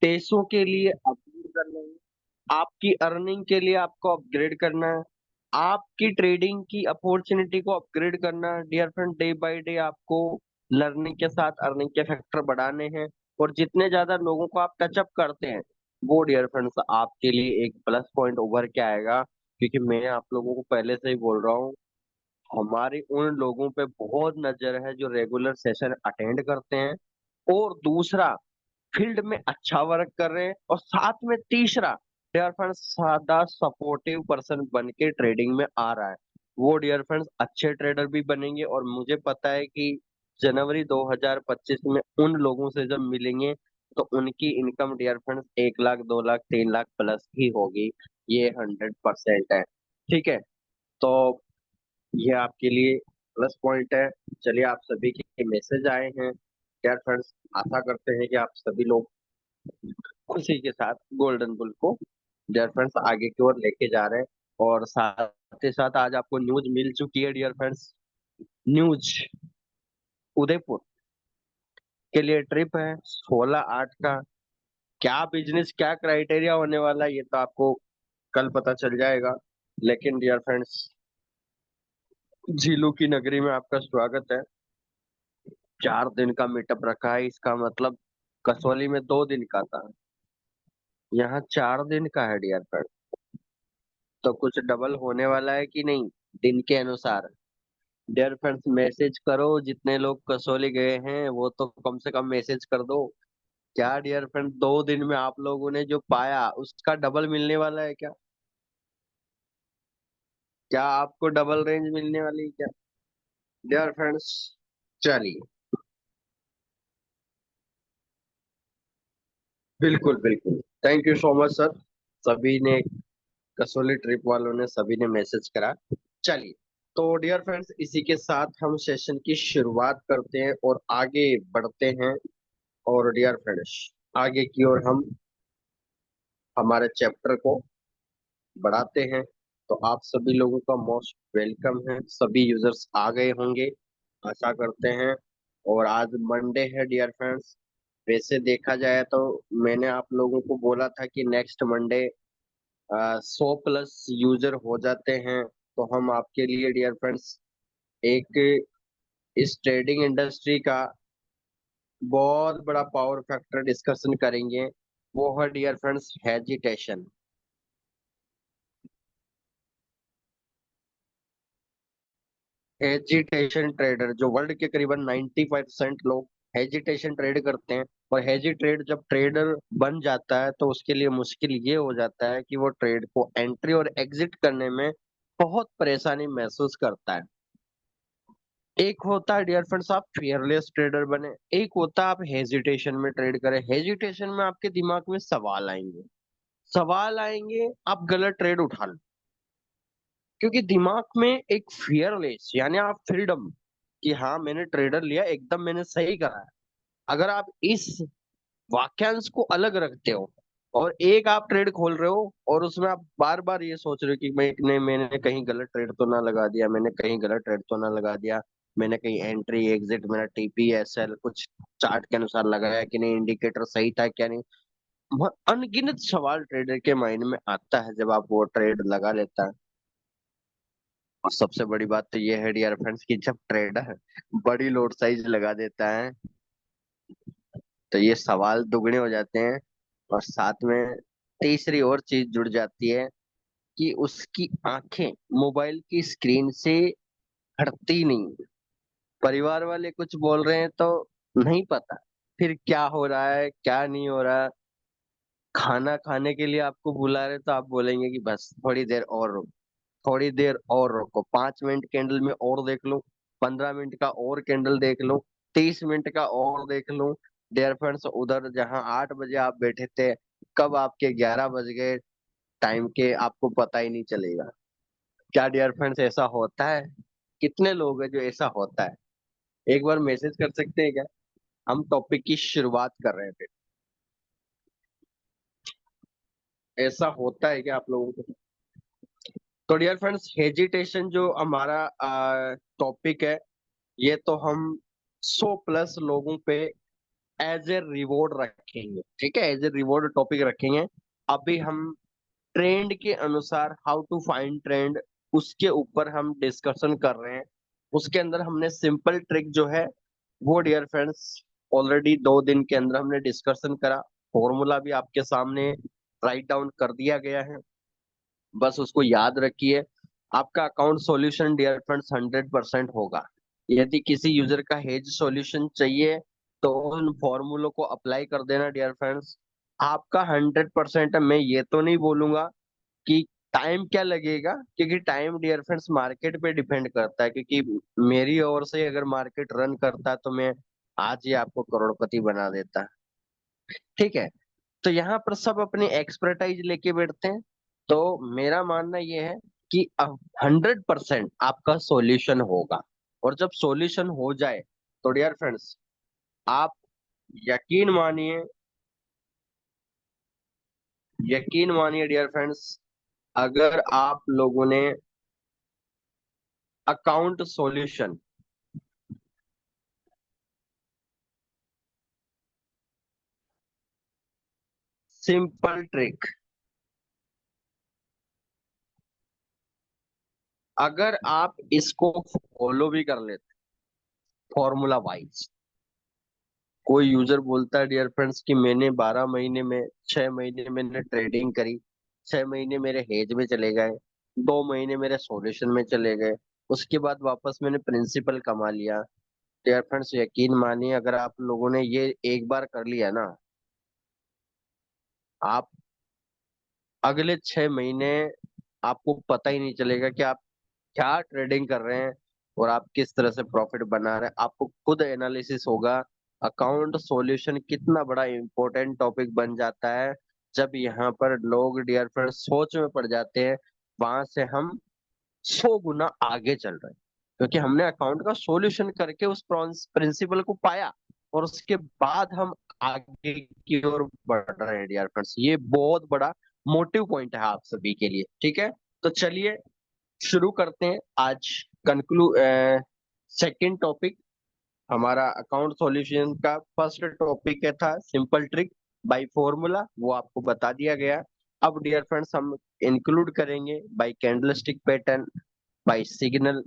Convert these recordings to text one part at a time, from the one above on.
पैसों के लिए अपग्रेड करना है, आपकी अर्निंग के लिए आपको अपग्रेड करना है, आपकी ट्रेडिंग की अपॉर्चुनिटी को अपग्रेड करना है। Dear friend, day by day आपको लर्निंग के साथ अर्निंग के फैक्टर बढ़ाने हैं। और जितने ज्यादा लोगों को आप टचअप करते हैं, वो डियर फ्रेंड्स आपके लिए एक प्लस पॉइंट उभर के आएगा। क्योंकि मैं आप लोगों को पहले से ही बोल रहा हूँ, हमारी उन लोगों पे बहुत नजर है जो रेगुलर सेशन अटेंड करते हैं, और दूसरा फील्ड में अच्छा वर्क कर रहे हैं, और साथ में तीसरा डियर फ्रेंड्स सादा सपोर्टिव पर्सन बन के ट्रेडिंग में आ रहा है। वो डियर फ्रेंड्स अच्छे ट्रेडर भी बनेंगे। और मुझे पता है कि जनवरी 2025 में उन लोगों से जब मिलेंगे तो उनकी income dear friends 1 lakh 2 lakh 3 lakh plus ही होगी। ये 100% है। ठीक है, तो ये आपके लिए प्लस पॉइंट है। चलिए, आप सभी के मैसेज आए हैं डियर फ्रेंड्स। आशा करते हैं कि आप सभी लोग खुशी के साथ गोल्डन बुल को डियर फ्रेंड्स आगे की ओर लेके जा रहे हैं। और साथ ही साथ आज आपको न्यूज मिल चुकी है डियर फ्रेंड्स। न्यूज, उदयपुर के लिए ट्रिप है 16/8 का। क्या बिजनेस, क्या क्राइटेरिया होने वाला है, ये तो आपको कल पता चल जाएगा। लेकिन डियर फ्रेंड्स, झीलों की नगरी में आपका स्वागत है। 4 दिन का मीटअप रखा है, इसका मतलब कसौली में 2 दिन का था, यहाँ 4 दिन का है डियर फ्रेंड। तो कुछ डबल होने वाला है कि नहीं दिन के अनुसार। डियर फ्रेंड्स, मैसेज करो, जितने लोग कसौली गए हैं वो तो कम से कम मैसेज कर दो। क्या डियर फ्रेंड, 2 दिन में आप लोगों ने जो पाया उसका डबल मिलने वाला है क्या? क्या आपको डबल रेंज मिलने वाली है क्या डियर फ्रेंड्स? चलिए, बिल्कुल बिल्कुल, thank you so much sir. सभी ने, कसौली ट्रिप वालों ने सभी ने मैसेज करा। चलिए, तो डियर फ्रेंड्स, इसी के साथ हम सेशन की शुरुआत करते हैं और आगे बढ़ते हैं। और डियर फ्रेंड्स, आगे की ओर हम हमारे चैप्टर को बढ़ाते हैं। तो आप सभी लोगों का मोस्ट वेलकम है। सभी यूजर्स आ गए होंगे, आशा करते हैं। और आज मंडे है डियर फ्रेंड्स। वैसे देखा जाए तो मैंने आप लोगों को बोला था कि नेक्स्ट मंडे 100+ यूजर हो जाते हैं तो हम आपके लिए डियर फ्रेंड्स एक इस ट्रेडिंग इंडस्ट्री का बहुत बड़ा पावर फैक्टर डिस्कशन करेंगे। वो है dear friends hesitation. Hesitation trader, जो वर्ल्ड के करीबन 95% लोग हेजिटेशन ट्रेड करते हैं। और हेजी ट्रेड जब ट्रेडर बन जाता है तो उसके लिए मुश्किल ये हो जाता है कि वो ट्रेड को एंट्री और एग्जिट करने में बहुत परेशानी महसूस करता है। एक होता है डियर फ्रेंड्स आप फियरलेस ट्रेडर बने, एक होता है आप हेजिटेशन में ट्रेड करें। हेजिटेशन में आपके दिमाग में सवाल आएंगे, आप गलत ट्रेड उठा लो। क्योंकि दिमाग में एक फियरलेस यानी आप फ्रीडम, कि हाँ मैंने ट्रेडर लिया, एकदम मैंने सही करा है। अगर आप इस वाक्यांश को अलग रखते हो और एक आप ट्रेड खोल रहे हो और उसमें आप बार बार ये सोच रहे हो कि मैंने कहीं गलत ट्रेड तो ना लगा दिया, मैंने कहीं गलत ट्रेड तो ना लगा दिया, मैंने कहीं एंट्री एग्जिट मेरा टीपी एसएल कुछ चार्ट के अनुसार लगाया कि नहीं, इंडिकेटर सही था क्या नहीं। अनगिनत सवाल ट्रेडर के माइंड में आता है जब आप वो ट्रेड लगा लेता है। और सबसे बड़ी बात तो ये है डियर फ्रेंड्स कि जब ट्रेडर बड़ी लोड साइज लगा देता है तो ये सवाल दुगने हो जाते हैं। और साथ में तीसरी और चीज जुड़ जाती है कि उसकी आंखें मोबाइल की स्क्रीन से हटती नहीं। परिवार वाले कुछ बोल रहे हैं तो नहीं पता फिर क्या हो रहा है क्या नहीं हो रहा। खाना खाने के लिए आपको बुला रहे तो आप बोलेंगे कि बस थोड़ी देर और रुको, थोड़ी देर और रुको, 5 मिनट कैंडल में और देख लो, 15 मिनट का और कैंडल देख लो, 30 मिनट का और देख लो। डियर फ्रेंड्स, उधर जहां 8 बजे आप बैठे थे, कब आपके 11 बज गए टाइम के आपको पता ही नहीं चलेगा। क्या डियर फ्रेंड्स ऐसा होता है? कितने लोग हैं जो ऐसा होता है? एक बार मैसेज कर सकते हैं क्या? हम टॉपिक की शुरुआत कर रहे थे, ऐसा होता है क्या आप लोगों को? तो डियर फ्रेंड्स, हेजिटेशन जो हमारा टॉपिक है, ये तो हम 100+ लोगों पे एज ए रिवॉर्ड रखेंगे, ठीक है, एज ए रिवॉर्ड टॉपिक रखेंगे। अभी हम ट्रेंड के अनुसार हाउ टू फाइंड ट्रेंड, उसके ऊपर हम डिस्कशन कर रहे हैं। उसके अंदर हमने सिंपल ट्रिक जो है वो डियर फ्रेंड्स ऑलरेडी 2 दिन के अंदर हमने डिस्कशन करा। फॉर्मूला भी आपके सामने राइट डाउन कर दिया गया है, बस उसको याद रखिए। आपका अकाउंट सॉल्यूशन डियर फ्रेंड्स 100% होगा। यदि किसी यूजर का हेज सॉल्यूशन चाहिए तो उन फॉर्मूलों को अप्लाई कर देना डियर फ्रेंड्स। आपका 100% है। मैं ये तो नहीं बोलूंगा कि टाइम क्या लगेगा, क्योंकि टाइम डियर फ्रेंड्स मार्केट पे डिपेंड करता है, क्योंकि मेरी ओर से अगर मार्केट रन करता है तो मैं आज ही आपको करोड़पति बना देता। ठीक है, तो यहाँ पर सब अपनी एक्सपर्टाइज लेके बैठते हैं। तो मेरा मानना यह है कि 100% आपका सॉल्यूशन होगा। और जब सॉल्यूशन हो जाए तो डियर फ्रेंड्स आप यकीन मानिए, यकीन मानिए डियर फ्रेंड्स, अगर आप लोगों ने अकाउंट सॉल्यूशन सिंपल ट्रिक अगर आप इसको फॉलो भी कर लेते फॉर्मूला वाइज, कोई यूजर बोलता है डियर फ्रेंड्स कि मैंने 12 महीने में, 6 महीने मैंने ट्रेडिंग करी, 6 महीने मेरे हेज में चले गए, 2 महीने मेरे सॉल्यूशन में चले गए, उसके बाद वापस मैंने प्रिंसिपल कमा लिया। डियर फ्रेंड्स यकीन मानिए, अगर आप लोगों ने ये एक बार कर लिया ना, आप अगले 6 महीने आपको पता ही नहीं चलेगा कि आप क्या ट्रेडिंग कर रहे हैं और आप किस तरह से प्रॉफिट बना रहे हैं। आपको खुद एनालिसिस होगा। अकाउंट सॉल्यूशन कितना बड़ा इंपॉर्टेंट टॉपिक बन जाता है। जब यहाँ पर लोग डियर फ्रेंड सोच में पड़ जाते हैं, वहां से हम 100 गुना आगे चल रहे हैं, क्योंकि हमने अकाउंट का सॉल्यूशन करके उस प्रिंसिपल को पाया और उसके बाद हम आगे की ओर बढ़ रहे हैं डियर फ्रेंड्स। ये बहुत बड़ा मोटिव पॉइंट है आप सभी के लिए। ठीक है, तो चलिए शुरू करते हैं आज। कंक्लू सेकंड टॉपिक हमारा अकाउंट सॉल्यूशन का फर्स्ट टॉपिक है था सिंपल ट्रिक बाय फॉर्मूला, वो आपको बता दिया गया। अब डियर फ्रेंड्स हम इंक्लूड करेंगे by candlestick pattern, by signal,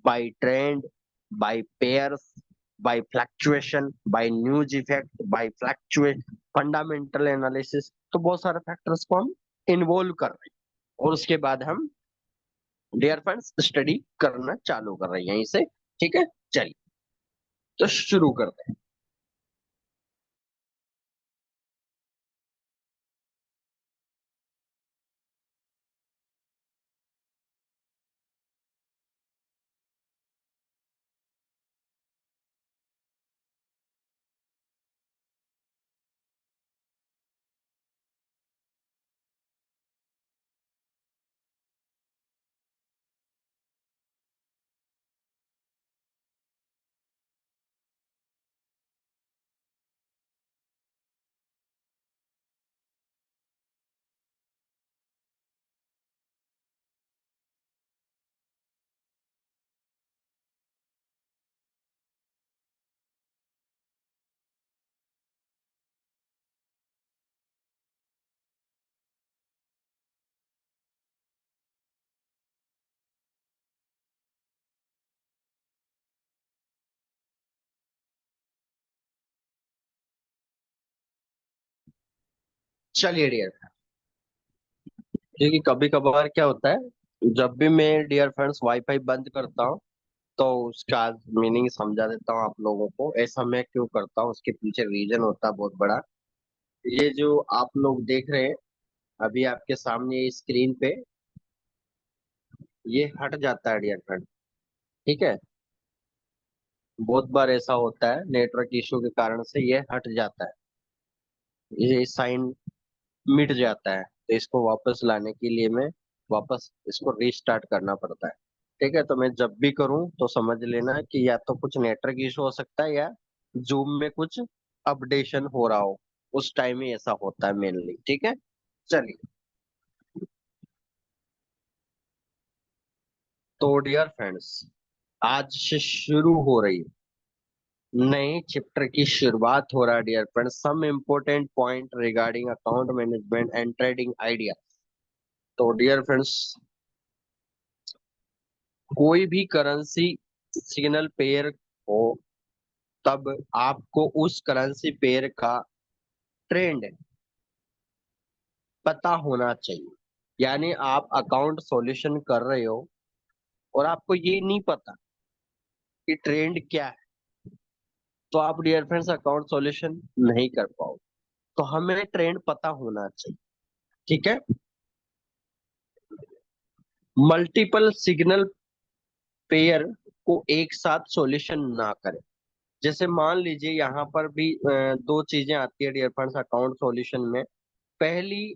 by trend, by pairs, by fluctuation, by news effect, by fluctuate, fundamental analysis. तो बहुत सारे फैक्टर्स को हम इन्वॉल्व कर रहे हैं और उसके बाद हम डियर फ्रेंड्स स्टडी करना चालू कर रहे हैं यहीं से। ठीक है, चलिए तो शुरू करते हैं। चलिए डियर, क्योंकि कभी कभार क्या होता है, जब भी मैं डियर फ्रेंड्स वाईफाई बंद करता हूँ तो उसका मीनिंग समझा देता हूँ आप लोगों को। ऐसा मैं क्यों करता हूँ, उसके पीछे रीजन होता है बहुत बड़ा। ये जो आप लोग देख रहे हैं अभी आपके सामने स्क्रीन पे, ये हट जाता है डियर फ्रेंड। ठीक है, बहुत बार ऐसा होता है नेटवर्क इशू के कारण से ये हट जाता है, ये साइन मिट जाता है। तो इसको वापस लाने के लिए मैं वापस इसको रीस्टार्ट करना पड़ता है। ठीक है, तो मैं जब भी करूं तो समझ लेना कि या तो कुछ नेटवर्क इशू हो सकता है या जूम में कुछ अपडेशन हो रहा हो, उस टाइम ही ऐसा होता है मेनली। ठीक है, चलिए तो डियर फ्रेंड्स आज से शुरू हो रही है नए चैप्टर की शुरुआत हो रहा है dear friends. Some important point regarding account management and trading idea. तो डियर फ्रेंड्स, कोई भी करेंसी सिग्नल पेयर हो, तब आपको उस करेंसी पेयर का ट्रेंड पता होना चाहिए। यानी आप अकाउंट सॉल्यूशन कर रहे हो और आपको ये नहीं पता कि ट्रेंड क्या है, तो आप डियर फ्रेंड्स अकाउंट सॉल्यूशन नहीं कर पाओ। तो हमें ट्रेंड पता होना चाहिए। ठीक है। मल्टीपल सिग्नल पेयर को एक साथ सॉल्यूशन ना करें। जैसे मान लीजिए यहाँ पर भी दो चीजें आती है डियर फ्रेंड्स अकाउंट सॉल्यूशन में। पहली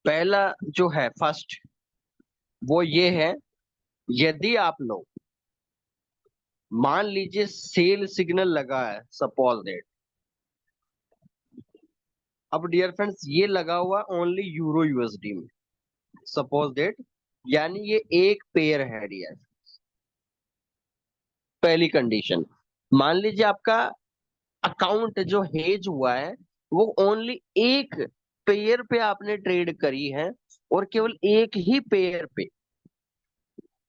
पहला जो है फर्स्ट, वो ये है, यदि आप लोग मान लीजिए सेल सिग्नल लगा है, सपोज दैट, अब डियर फ्रेंड्स ये लगा हुआ ओनली यूरो यूएसडी में, सपोज दैट, यानी ये एक पेयर है डियर। पहली कंडीशन, मान लीजिए आपका अकाउंट जो हेज हुआ है वो ओनली एक पेयर पे आपने ट्रेड करी है, और केवल एक ही पेयर पे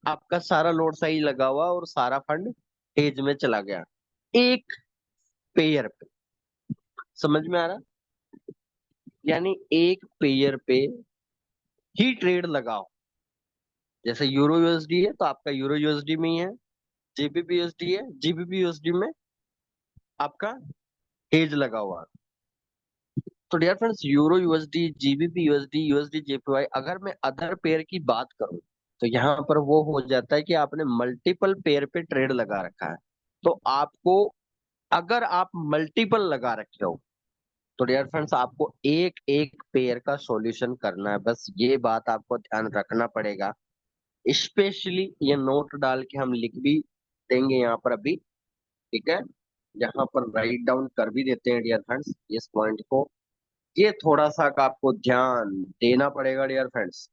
आपका सारा लोड साइज लगा हुआ और सारा फंड हेज में चला गया, एक पेयर पे। समझ में आ रहा? यानी एक पेयर पे ही ट्रेड लगाओ। जैसे यूरो यूएसडी है तो आपका यूरो यूएसडी में ही है, जीबीपी यूएसडी है, जीबीपी यूएसडी में आपका हेज लगा हुआ है। तो dear friends, euro USD, GBP USD, USD JPY, अगर मैं अदर पेयर की बात करूं तो यहाँ पर वो हो जाता है कि आपने मल्टीपल पेयर पे ट्रेड लगा रखा है। तो आपको, अगर आप मल्टीपल लगा रखे हो, तो डियर फ्रेंड्स आपको एक एक पेयर का सॉल्यूशन करना है। बस ये बात आपको ध्यान रखना पड़ेगा। स्पेशली ये नोट डाल के हम लिख भी देंगे यहाँ पर अभी। ठीक है, यहाँ पर राइट डाउन कर भी देते हैं डियर फ्रेंड्स इस पॉइंट को। ये थोड़ा सा का आपको ध्यान देना पड़ेगा डियर फ्रेंड्स,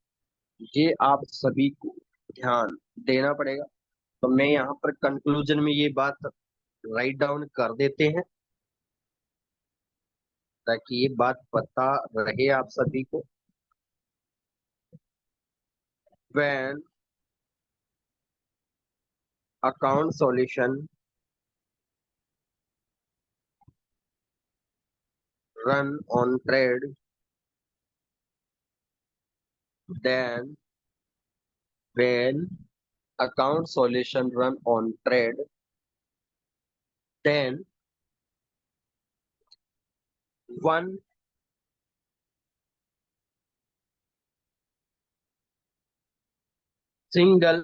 ये आप सभी को ध्यान देना पड़ेगा। तो मैं यहाँ पर कंक्लूजन में ये बात राइट डाउन कर देते हैं, ताकि ये बात पता रहे आप सभी को। when account solution run on trade, then when account solution run on trade, then one single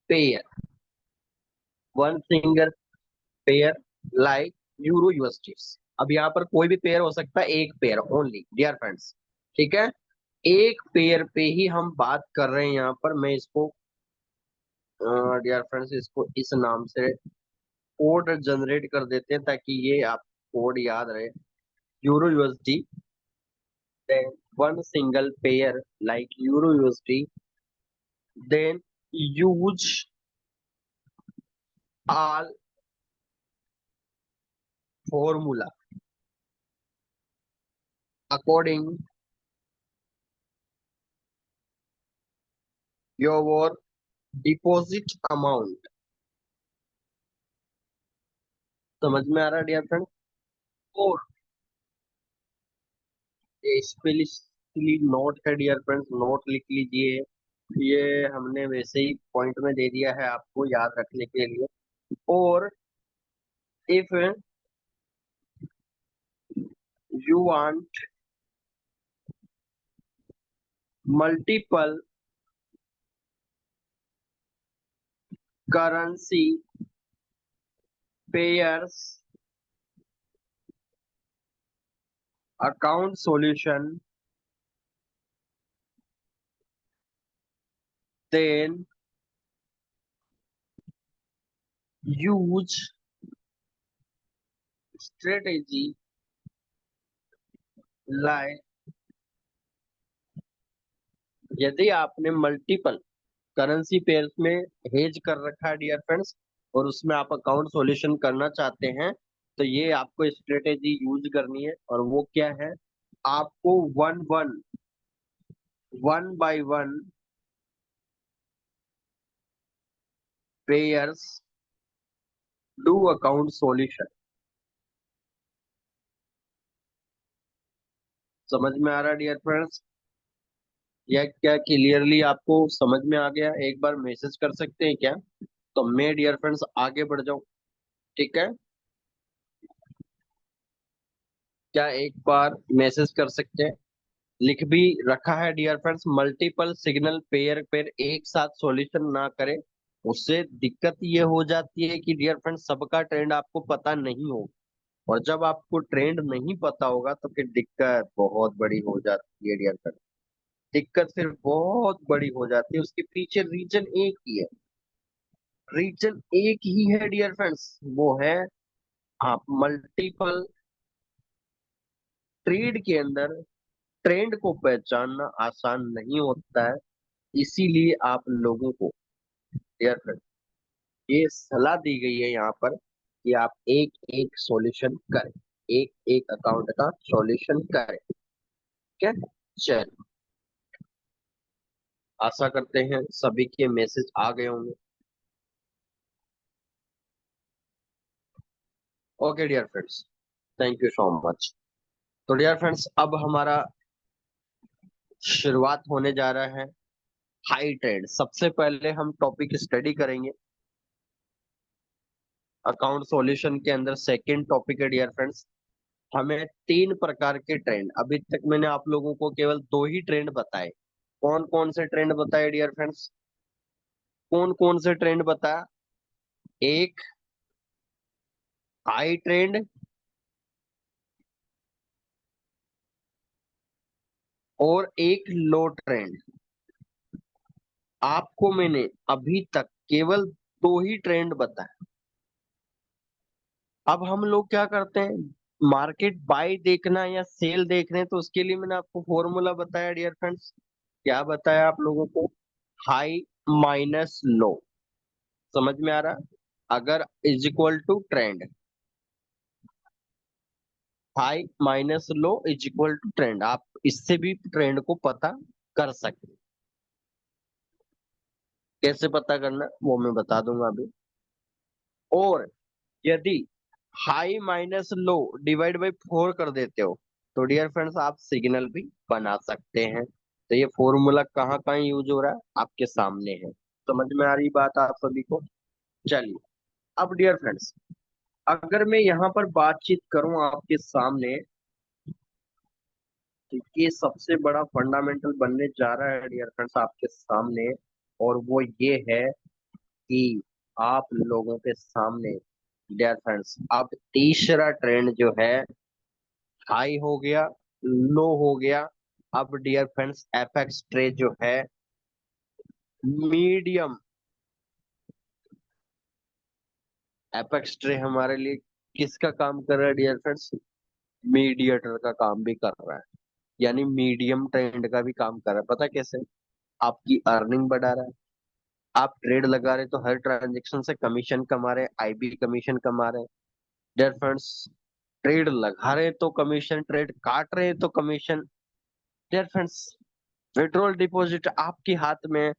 pair, one single pair like euro USD. अब यहाँ पर कोई भी पेयर हो सकता है, एक पेयर ओनली डियर फ्रेंड्स। ठीक है, एक पेयर पे ही हम बात कर रहे हैं। यहाँ पर मैं इसको डियर फ्रेंड्स इसको इस नाम से कोड जनरेट कर देते हैं, ताकि ये आप कोड याद रहे। Euro USD, then one single pair like euro USD, then use all formula according your deposit amount। समझ में आ रहा है डियर फ्रेंड? और ये स्पेशली नोट है डियर फ्रेंड्स, नोट लिख लीजिए। ये हमने वैसे ही पॉइंट में दे दिया है आपको याद रखने के लिए। और if you want multiple currency pairs account solution, then use strategy like, यदि आपने मल्टीपल करेंसी पेयर्स में हेज कर रखा है डियर फ्रेंड्स, और उसमें आप अकाउंट सॉल्यूशन करना चाहते हैं, तो ये आपको स्ट्रेटेजी यूज करनी है। और वो क्या है, आपको one one one by one pairs do account solution. समझ में आ रहा है डियर फ्रेंड्स? या क्या क्लियरली आपको समझ में आ गया? एक बार मैसेज कर सकते हैं क्या, तो मैं डियर फ्रेंड्स आगे बढ़ जाऊं? ठीक है, क्या एक बार मैसेज कर सकते हैं? लिख भी रखा है dear friends, multiple signal pair पर एक साथ सॉल्यूशन ना करें। उससे दिक्कत ये हो जाती है कि डियर फ्रेंड्स सबका ट्रेंड आपको पता नहीं हो, और जब आपको ट्रेंड नहीं पता होगा तो फिर दिक्कत बहुत बड़ी हो जाती है डियर फ्रेंड्स। दिक्कत फिर बहुत बड़ी हो जाती है, उसके पीछे रीजन एक ही है। रीजन एक ही है डियर फ्रेंड्स, वो है आप मल्टीपल ट्रेड के अंदर ट्रेंड को पहचानना आसान नहीं होता है। इसीलिए आप लोगों को डियर फ्रेंड ये सलाह दी गई है यहाँ पर कि आप एक एक सॉल्यूशन करें, एक एक अकाउंट का सॉल्यूशन करें। ठीक है, चलिए, आशा करते हैं सभी के मैसेज आ गए होंगे। Okay dear friends, thank you so much. तो डियर फ्रेंड्स, अब हमारा शुरुआत होने जा रहा है हाई ट्रेड। सबसे पहले हम टॉपिक स्टडी करेंगे अकाउंट सॉल्यूशन के अंदर। सेकंड टॉपिक है डियर फ्रेंड्स, हमें तीन प्रकार के ट्रेंड, अभी तक मैंने आप लोगों को केवल दो ही ट्रेंड बताए। कौन कौन से ट्रेंड बताए डियर फ्रेंड्स? कौन कौन से ट्रेंड बताया? एक हाई ट्रेंड और एक लो ट्रेंड। आपको मैंने अभी तक केवल दो ही ट्रेंड बताए। अब हम लोग क्या करते हैं, मार्केट बाय देखना या सेल देख रहे हैं, तो उसके लिए मैंने आपको फॉर्मूला बताया डियर फ्रेंड्स। क्या बताया आप लोगों को? High minus low. समझ में आ रहा? अगर is equal to trend, high minus low is equal to trend, आप इससे भी ट्रेंड को पता कर सकते हैं। कैसे पता करना वो मैं बता दूंगा अभी। और यदि high minus low divide by 4 कर देते हो, तो डियर फ्रेंड्स आप सिग्नल भी बना सकते हैं। तो ये फॉर्मूला कहाँ कहाँ यूज हो रहा है आपके सामने है। समझ में आ रही बात आप सभी को? चलिए, अब डियर फ्रेंड्स, अगर मैं यहाँ पर बातचीत करूं आपके सामने, तो ये सबसे बड़ा फंडामेंटल बनने जा रहा है डियर फ्रेंड्स आपके सामने। और वो ये है कि आप लोगों के सामने डियर फ्रेंड्स अब तीसरा ट्रेंड जो है, हाई हो गया, लो हो गया। अब डियर फ्रेंड्स एपेक्स ट्रे जो है मीडियम, एपेक्स ट्रे हमारे लिए किसका काम कर रहा है डियर फ्रेंड्स? मीडिएटर का काम भी कर रहा है, यानी मीडियम ट्रेंड का भी काम कर रहा है। पता कैसे? आपकी अर्निंग बढ़ा रहा है। आप ट्रेड लगा रहे तो हर ट्रांजेक्शन से कमीशन कमा रहे, आईबी कमीशन कमा रहे। डियर फ्रेंड्स, ट्रेड लगा रहे तो कमीशन, ट्रेड काट रहे तो commission. Dear friends, petrol deposit आपके हाथ में।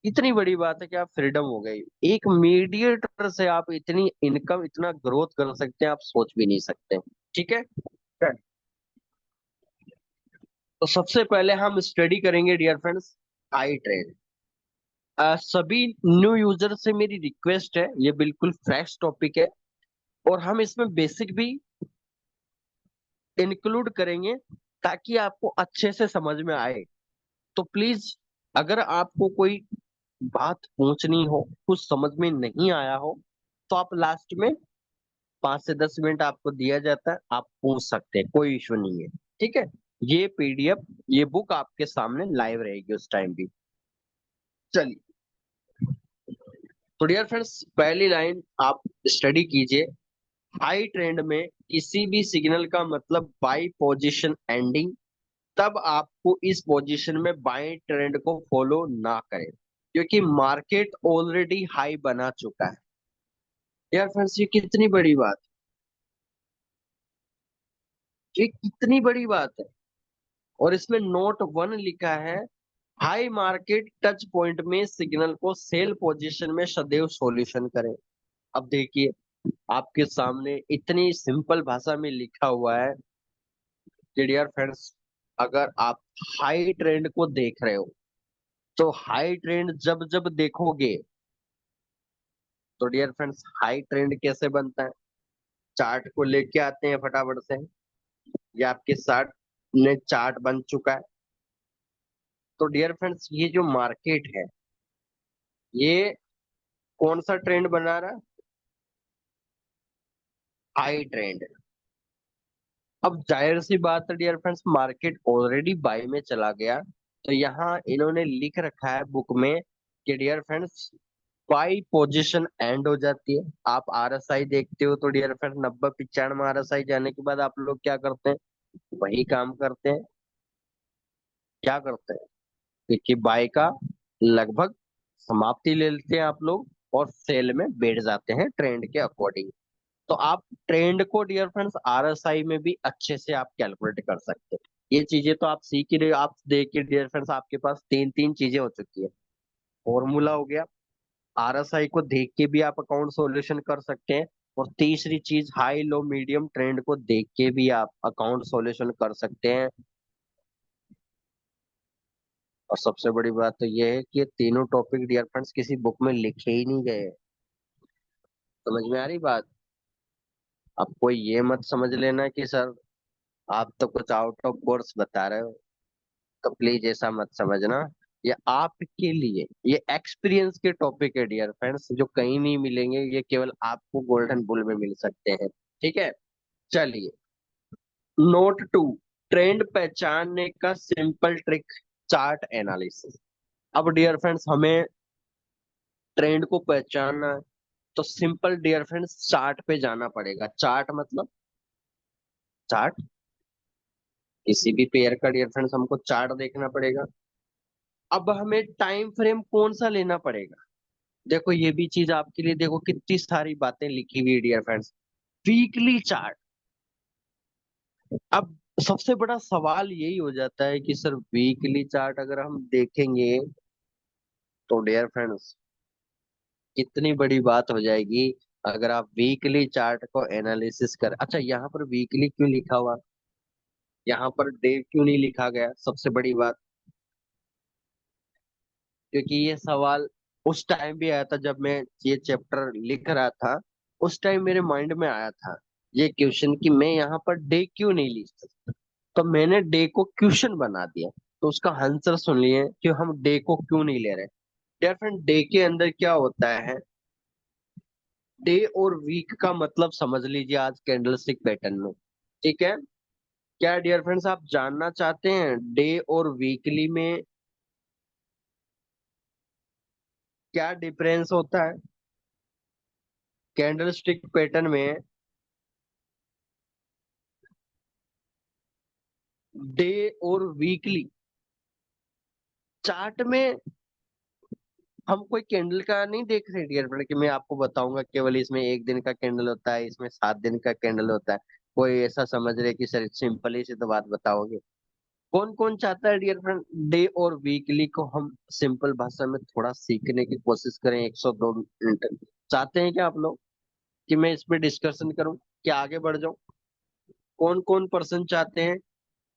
इतनी बड़ी बात है कि आप फ्रीडम हो गई। एक मीडिएटर से आप इतनी इनकम, इतना ग्रोथ कर सकते हैं, आप सोच भी नहीं सकते। ठीक है, तो सबसे पहले हम स्टडी करेंगे डियर फ्रेंड्स आई ट्रेड। सभी न्यू यूजर से मेरी रिक्वेस्ट है, ये बिल्कुल फ्रेश टॉपिक है और हम इसमें बेसिक भी इंक्लूड करेंगे ताकि आपको अच्छे से समझ में आए। तो प्लीज, अगर आपको कोई बात पूछनी हो, कुछ समझ में नहीं आया हो, तो आप लास्ट में 5 से 10 मिनट आपको दिया जाता है, आप पूछ सकते हैं, कोई इशू नहीं है। ठीक है, ये पीडीएफ, ये बुक आपके सामने लाइव रहेगी उस टाइम भी। चलिए, तो डियर फ्रेंड्स पहली लाइन आप स्टडी कीजिए। हाई ट्रेंड में किसी भी सिग्नल का मतलब बाई पोजीशन एंडिंग, तब आपको इस पोजीशन में बाई ट्रेंड को फॉलो ना करें, क्योंकि मार्केट ऑलरेडी हाई बना चुका है। यार फ्रेंड्स ये कितनी बड़ी बात, ये कितनी बड़ी बात है। और इसमें नोट वन लिखा है, हाई मार्केट टच पॉइंट में सिग्नल को सेल पोजीशन में सदैव सॉल्यूशन करें। अब देखिए, आपके सामने इतनी सिंपल भाषा में लिखा हुआ है कि डियर फ्रेंड्स, अगर आप हाई ट्रेंड को देख रहे हो, तो हाई ट्रेंड जब जब देखोगे, तो डियर फ्रेंड्स हाई ट्रेंड कैसे बनता है, चार्ट को लेके आते हैं फटाफट से। ये आपके साथ ने चार्ट बन चुका है। तो डियर फ्रेंड्स ये जो मार्केट है, ये कौन सा ट्रेंड बना रहा है, हाई ट्रेंड। अब जाहिर सी बात है dear friends, market already buy में चला गया, तो यहाँ इन्होंने लिख रखा है बुक में कि dear friends buy position end हो जाती है। आप आरएसआई देखते हो तो डियर फ्रेंड्स 90 95 आरएसआई जाने के बाद आप लोग क्या करते हैं, वही काम करते हैं। क्या करते हैं, क्योंकि बाय का लगभग समाप्ति ले लेते हैं आप लोग, और सेल में बैठ जाते हैं ट्रेंड के अकॉर्डिंग। तो आप ट्रेंड को डियर फ्रेंड्स आरएसआई में भी अच्छे से आप कैलकुलेट कर सकते हैं। ये चीजें तो आप सीख ही रहे हो। आप देखिए डियर फ्रेंड्स, आपके पास तीन तीन चीजें हो चुकी है। फॉर्मूला हो गया, आरएसआई को देख के भी आप अकाउंट सॉल्यूशन कर सकते हैं, और तीसरी चीज हाई लो मीडियम ट्रेंड को देख के भी आप अकाउंट सॉल्यूशन कर सकते हैं। और सबसे बड़ी बात तो ये है कि ये तीनों टॉपिक डियर फ्रेंड्स किसी बुक में लिखे ही नहीं गए। समझ में आ रही बात। अब कोई ये मत समझ लेना कि सर आप तो कुछ आउट ऑफ कोर्स बता रहे हो, तो प्लीज ऐसा मत समझना। ये आपके लिए, ये एक्सपीरियंस के टॉपिक है डियर फ्रेंड्स, जो कहीं नहीं मिलेंगे, ये केवल आपको गोल्डन बुल में मिल सकते हैं। ठीक है, चलिए। नोट टू, ट्रेंड पहचानने का सिंपल ट्रिक, चार्ट एनालिसिस। अब डियर फ्रेंड्स हमें ट्रेंड को पहचानना है, तो सिंपल डियर फ्रेंड्स चार्ट पे जाना पड़ेगा। चार्ट मतलब चार्ट, किसी भी पेयर का डियर फ्रेंड्स हमको चार्ट देखना पड़ेगा। अब हमें टाइम फ्रेम कौन सा लेना पड़ेगा, देखो ये भी चीज आपके लिए, देखो कितनी सारी बातें लिखी हुई है डियर फ्रेंड्स। Weekly chart. अब सबसे बड़ा सवाल यही हो जाता है कि सर वीकली चार्ट अगर हम देखेंगे, तो डियर फ्रेंड्स कितनी बड़ी बात हो जाएगी अगर आप वीकली चार्ट को एनालिसिस कर। अच्छा, यहाँ पर वीकली क्यों लिखा हुआ, यहाँ पर डे क्यों नहीं लिखा गया, सबसे बड़ी बात, क्योंकि ये सवाल उस टाइम भी आया था जब मैं ये चैप्टर लिख रहा था। उस टाइम मेरे माइंड में आया था ये क्वेश्चन कि मैं यहाँ पर डे क्यों नहीं लिख सकता, तो मैंने डे को क्वेश्चन बना दिया। तो उसका आंसर सुन लिए कि हम डे को क्यों नहीं ले रहे। डियर फ्रेंड, डे के अंदर क्या होता है, डे और वीक का मतलब समझ लीजिए आज कैंडलस्टिक पैटर्न में। ठीक है, क्या डियर फ्रेंड्स आप जानना चाहते हैं डे और वीकली में क्या डिफरेंस होता है। कैंडलस्टिक पैटर्न में डे और वीकली चार्ट में हम कोई कैंडल का नहीं देख रहे डियर फ्रेंड, कि मैं आपको बताऊंगा केवल इसमें एक दिन का कैंडल होता है, इसमें 7 दिन का कैंडल होता है। कोई ऐसा समझ रहे कि सर सिंपली से तो बात बताओगे। कौन कौन चाहता है डियर फ्रेंड डे और वीकली को हम सिंपल भाषा में थोड़ा सीखने की कोशिश करें, 102 मिनट चाहते हैं क्या आप लोग कि मैं इस पे डिस्कशन करूं, कि आगे बढ़ जाऊं। कौन कौन पर्सन चाहते हैं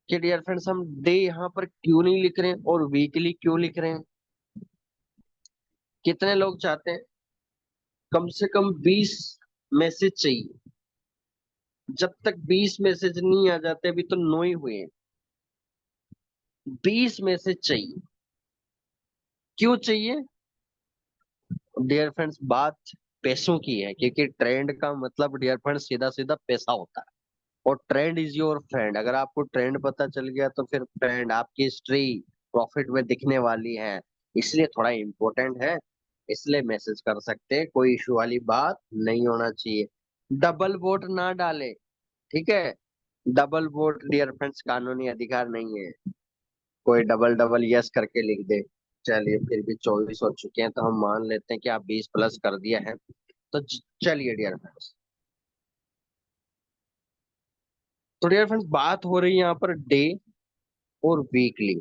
कि डियर फ्रेंड्स हम डे यहाँ पर क्यों नहीं लिख रहे हैं और वीकली क्यों लिख रहे हैं, कितने लोग चाहते हैं। कम से कम 20 मैसेज चाहिए। जब तक 20 मैसेज नहीं आ जाते, अभी तो 9 ही हुए हैं, 20 मैसेज चाहिए। क्यों चाहिए डियर फ्रेंड्स, बात पैसों की है, क्योंकि ट्रेंड का मतलब डियर फ्रेंड्स सीधा सीधा पैसा होता है। और ट्रेंड इज योर फ्रेंड, अगर आपको ट्रेंड पता चल गया तो फिर ट्रेंड आपकी हिस्ट्री प्रॉफिट में दिखने वाली है। इसलिए थोड़ा इम्पोर्टेंट है, इसलिए मैसेज कर सकते हैं, कोई इशू वाली बात नहीं होना चाहिए। डबल वोट ना डाले, ठीक है। डबल वोट डियर फ्रेंड्स कानूनी अधिकार नहीं है, कोई डबल डबल यस करके लिख दे। चलिए, फिर भी 24 हो चुके हैं तो हम मान लेते हैं कि आप 20 प्लस कर दिया है। तो चलिए डियर फ्रेंड्स, तो डियर फ्रेंड्स बात हो रही है यहाँ पर डे और वीकली।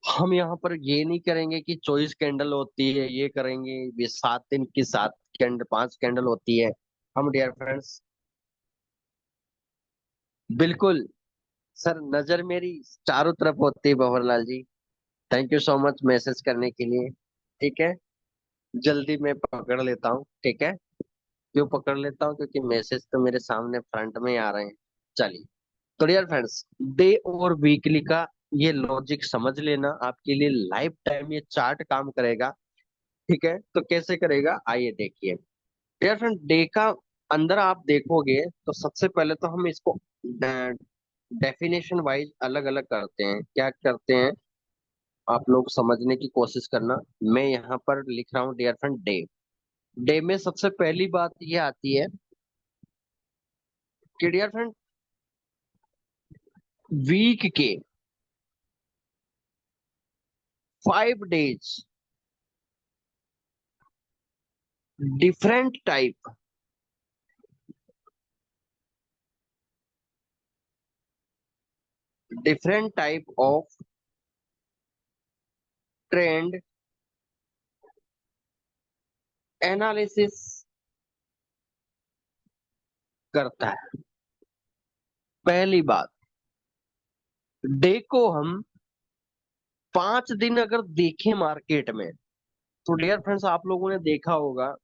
हम यहाँ पर ये नहीं करेंगे कि 24 कैंडल होती है, ये करेंगे ये 7 दिन की 7 कैंडल 5 कैंडल होती है। हम डियर फ्रेंड्स बिल्कुल, सर नजर मेरी चारों तरफ होती है Bhanwarlal ji. Thank you so much message करने के लिए। ठीक है, जल्दी मैं पकड़ लेता हूँ। ठीक है, क्यों पकड़ लेता हूँ, क्योंकि मैसेज तो मेरे सामने फ्रंट में ही आ रहे हैं। चलिए, तो डियर फ्रेंड्स डे और वीकली का ये लॉजिक समझ लेना, आपके लिए लाइफ टाइम ये चार्ट काम करेगा। ठीक है, तो कैसे करेगा आइए देखिए। डियर फ्रेंड डे का अंदर आप देखोगे तो सबसे पहले तो हम इसको डेफिनेशन वाइज अलग अलग करते हैं। क्या करते हैं आप लोग समझने की कोशिश करना। मैं यहाँ पर लिख रहा हूँ डियर फ्रेंड डे। डे में सबसे पहली बात ये आती है कि डियर फ्रेंड वीक के 5 days different type of trend analysis करता है। पहली बात, डे को हम 5 दिन अगर देखें मार्केट में, तो डियर फ्रेंड्स आप लोगों ने देखा होगा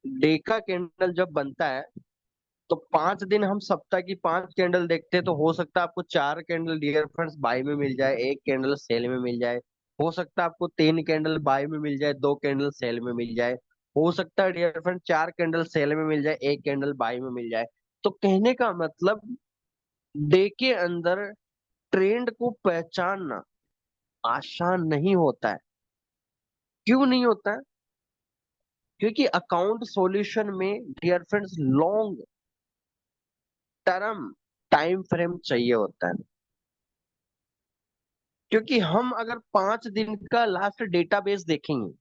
डे का कैंडल जब बनता है तो 5 दिन हम सप्ताह की 5 कैंडल देखते हैं, तो हो सकता है आपको 4 कैंडल डियर फ्रेंड्स बाय में मिल जाए, एक कैंडल सेल में मिल जाए। हो सकता है आपको 3 कैंडल बाय में मिल जाए, 2 कैंडल सेल में मिल जाए। हो सकता है डियर फ्रेंड 4 कैंडल सेल में मिल जाए, एक कैंडल बाय में मिल जाए। तो कहने का मतलब डे के अंदर ट्रेंड को पहचानना आसान नहीं होता है। क्यों नहीं होता है? क्योंकि अकाउंट सॉल्यूशन में dear friends long term time frame चाहिए होता है। क्योंकि हम अगर 5 दिन का लास्ट डेटाबेस देखेंगे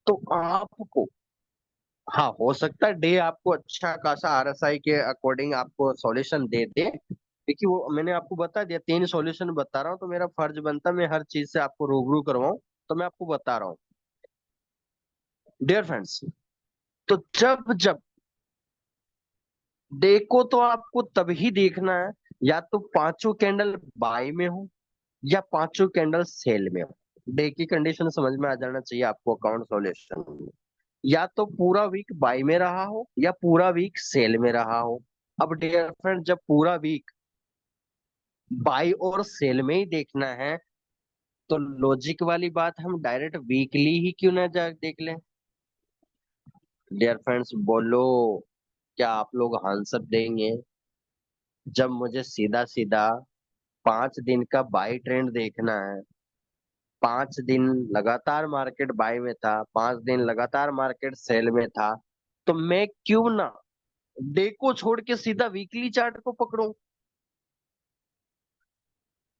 तो आपको, हाँ हो सकता है डे आपको अच्छा खासा आरएसआई के अकॉर्डिंग आपको सॉल्यूशन दे दे, क्योंकि वो मैंने आपको बता दिया 3 सॉल्यूशन बता रहा हूँ, तो मेरा फर्ज बनता है मैं हर चीज से आपको रूबरू करवाऊं। तो मैं आपको बता रहा हूँ डियर फ्रेंड्स। तो जब जब डे को तो आपको तभी देखना है या तो 5 कैंडल बाय में हो या 5 कैंडल सेल में हो। डे की कंडीशन समझ में आ जाना चाहिए आपको अकाउंट सॉल्यूशन में। या तो पूरा वीक बाय में रहा हो या पूरा वीक सेल में रहा हो। अब डियर फ्रेंड जब पूरा वीक बाय और सेल में ही देखना है, तो लॉजिक वाली बात हम डायरेक्ट वीकली ही क्यों ना जा देख लें। डियर फ्रेंड्स बोलो, क्या आप लोग आंसर देंगे? जब मुझे सीधा सीधा 5 दिन का बाय ट्रेंड देखना है, 5 दिन लगातार मार्केट बाय में था, 5 दिन लगातार मार्केट सेल में था, तो मैं क्यों ना डे को छोड़ के सीधा वीकली चार्ट को पकड़ूं?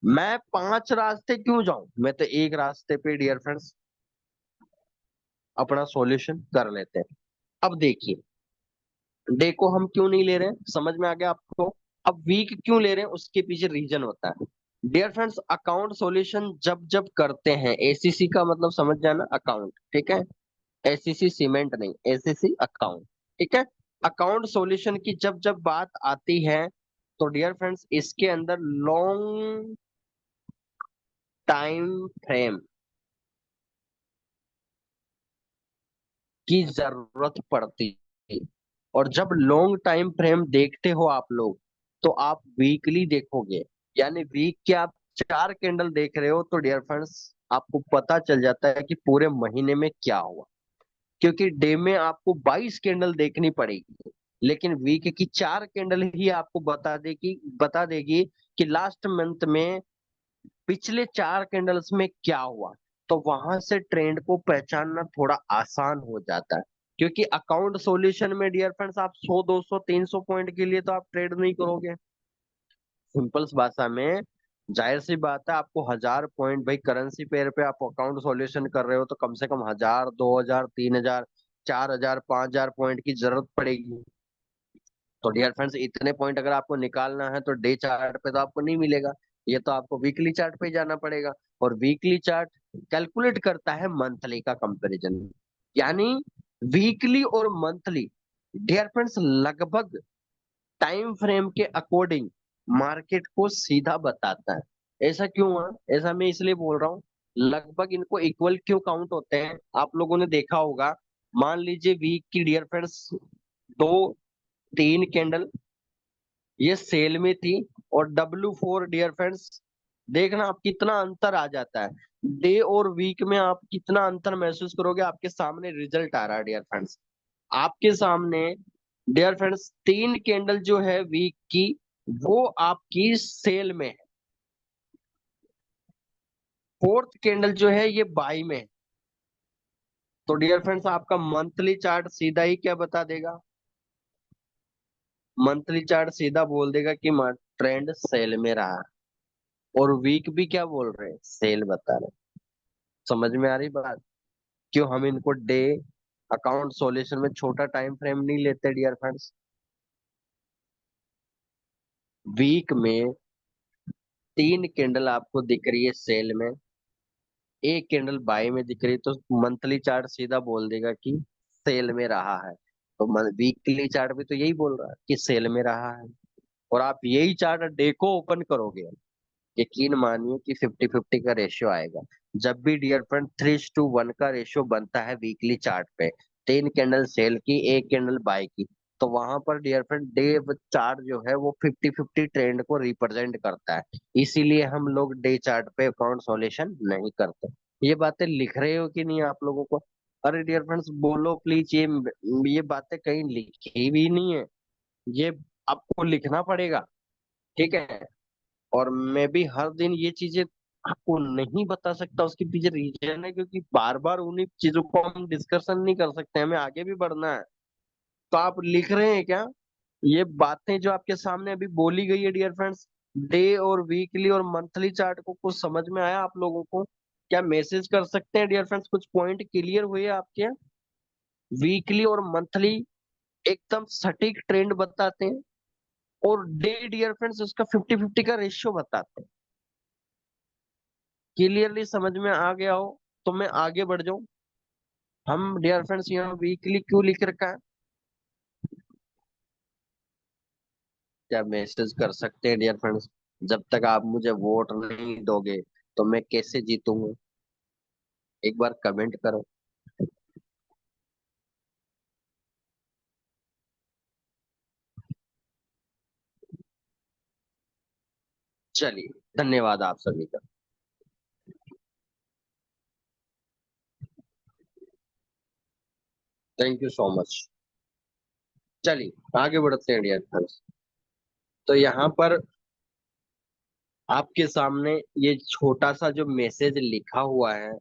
मैं 5 रास्ते क्यों जाऊं, मैं तो एक रास्ते पे डियर फ्रेंड्स अपना सॉल्यूशन कर लेते हैं। अब देखिए, डे को हम क्यों नहीं ले रहे हैं समझ में आ गया आपको। अब वीक क्यों ले रहे हैं उसके पीछे रीजन होता है। डियर फ्रेंड्स अकाउंट सॉल्यूशन जब जब करते हैं, एसीसी का मतलब समझ जाना अकाउंट, ठीक है। एसीसी सीमेंट नहीं, एसीसी अकाउंट, ठीक है। अकाउंट सॉल्यूशन की जब जब बात आती है तो डियर फ्रेंड्स इसके अंदर लॉन्ग टाइम फ्रेम की जरूरत पड़ती है। और जब लॉन्ग टाइम फ्रेम देखते हो आप लोग, तो आप वीकली देखोगे, यानी वीक के आप 4 कैंडल देख रहे हो, तो डियर फ्रेंड्स आपको पता चल जाता है कि पूरे महीने में क्या हुआ। क्योंकि डे में आपको 22 कैंडल देखनी पड़ेगी, लेकिन वीक की 4 कैंडल ही आपको बता देगी कि लास्ट मंथ में पिछले 4 कैंडल्स में क्या हुआ। तो वहां से ट्रेंड को पहचानना थोड़ा आसान हो जाता है। क्योंकि अकाउंट सॉल्यूशन में डियर फ्रेंड्स आप 100 200 300 पॉइंट के लिए तो आप ट्रेड नहीं करोगे। सिंपल भाषा में जाहिर सी बात है, आपको 1000 पॉइंट, भाई करेंसी पेयर पे आप अकाउंट सॉल्यूशन कर रहे हो तो कम से कम 1000, 2000, 3000, 4000, 5000 पॉइंट की जरूरत पड़ेगी। तो डियर फ्रेंड्स, इतने पॉइंट अगर आपको निकालना है तो डे चार्ट पे तो आपको नहीं मिलेगा, ये तो आपको वीकली चार्ट पे जाना पड़ेगा। और वीकली चार्ट कैलकुलेट करता है मंथली का कंपैरिजन, यानी वीकली और मंथली डियर फ्रेंड्स लगभग टाइम फ्रेम के अकॉर्डिंग मार्केट को सीधा बताता है। ऐसा क्यों है? ऐसा मैं इसलिए बोल रहा हूँ, लगभग इनको इक्वल क्यों काउंट होते हैं, आप लोगों ने देखा होगा। मान लीजिए वीक की डियर फ्रेंड्स दो तीन कैंडल ये सेल में थी, और W4 डियर फ्रेंड्स, देखना आप कितना अंतर आ जाता है। डे और वीक में आप कितना अंतर महसूस करोगे, आपके सामने रिजल्ट आ रहा है डियर फ्रेंड्स। आपके सामने डियर फ्रेंड्स तीन कैंडल जो है वीक की, वो आपकी सेल में है। फोर्थ कैंडल जो है ये बाई में है। तो डियर फ्रेंड्स आपका मंथली चार्ट सीधा ही क्या बता देगा, मंथली चार्ट सीधा बोल देगा कि ट्रेंड सेल में रहा। और वीक भी क्या बोल रहे हैं, सेल बता रहे हैं। समझ में आ रही बात? क्यों हम इनको डे अकाउंट सॉल्यूशन में छोटा टाइम फ्रेम नहीं लेते डियर फ्रेंड्स। वीक में तीन कैंडल आपको दिख रही है सेल में, एक कैंडल बाय में दिख रही है, तो मंथली चार्ट सीधा बोल देगा कि सेल में रहा है। तो वीकली चार्ट भी तो यही बोल रहा है कि सेल में रहा है। और आप यही चार्ट डे को ओपन करोगे, यकीन मानिए कि 50-50 का रेशियो आएगा। जब भी डियर फ्रेंड 3:1 का रेशियो बनता है वीकली चार्ट पे, तीन कैंडल सेल की, एक कैंडल बाय की, तो वहां पर डियर फ्रेंड डे चार्ट जो है वो 50-50 ट्रेंड को रिप्रेजेंट करता है। इसीलिए हम लोग डे चार्ट पे अकाउंट सॉल्यूशन नहीं करते। ये बातें लिख रहे हो कि नहीं आप लोगों को? अरे डियर फ्रेंड्स बोलो प्लीज, ये बातें कहीं लिखी भी नहीं है, ये आपको लिखना पड़ेगा, ठीक है? और मैं भी हर दिन ये चीजें आपको नहीं बता सकता, उसके पीछे रीजन है, क्योंकि बार बार उन्हीं चीजों को हम डिस्कशन नहीं कर सकते, हमें आगे भी बढ़ना है। तो आप लिख रहे हैं क्या? ये बातें जो आपके सामने अभी बोली गई है डियर फ्रेंड्स, डे और वीकली और मंथली चार्ट को कुछ समझ में आया आप लोगों को? क्या मैसेज कर सकते हैं डियर फ्रेंड्स, कुछ पॉइंट क्लियर हुए आपके? वीकली और मंथली एकदम सटीक ट्रेंड बताते हैं, और डे डियर फ्रेंड्स उसका 50-50 का रेशियो बताते हैं। क्लियरली समझ में आ गया हो तो मैं आगे बढ़ जाऊं। हम डियर फ्रेंड्स यहाँ वीकली क्यों लिख रखा है? क्या मैसेज कर सकते हैं डियर फ्रेंड्स, जब तक आप मुझे वोट नहीं दोगे तो मैं कैसे जीतूंगा? एक बार कमेंट करो। चलिए, धन्यवाद आप सभी का। Thank you so much. चलिए आगे बढ़ते हैं डियर फ्रेंड्स। तो यहाँ पर आपके सामने ये छोटा सा जो मैसेज लिखा हुआ है,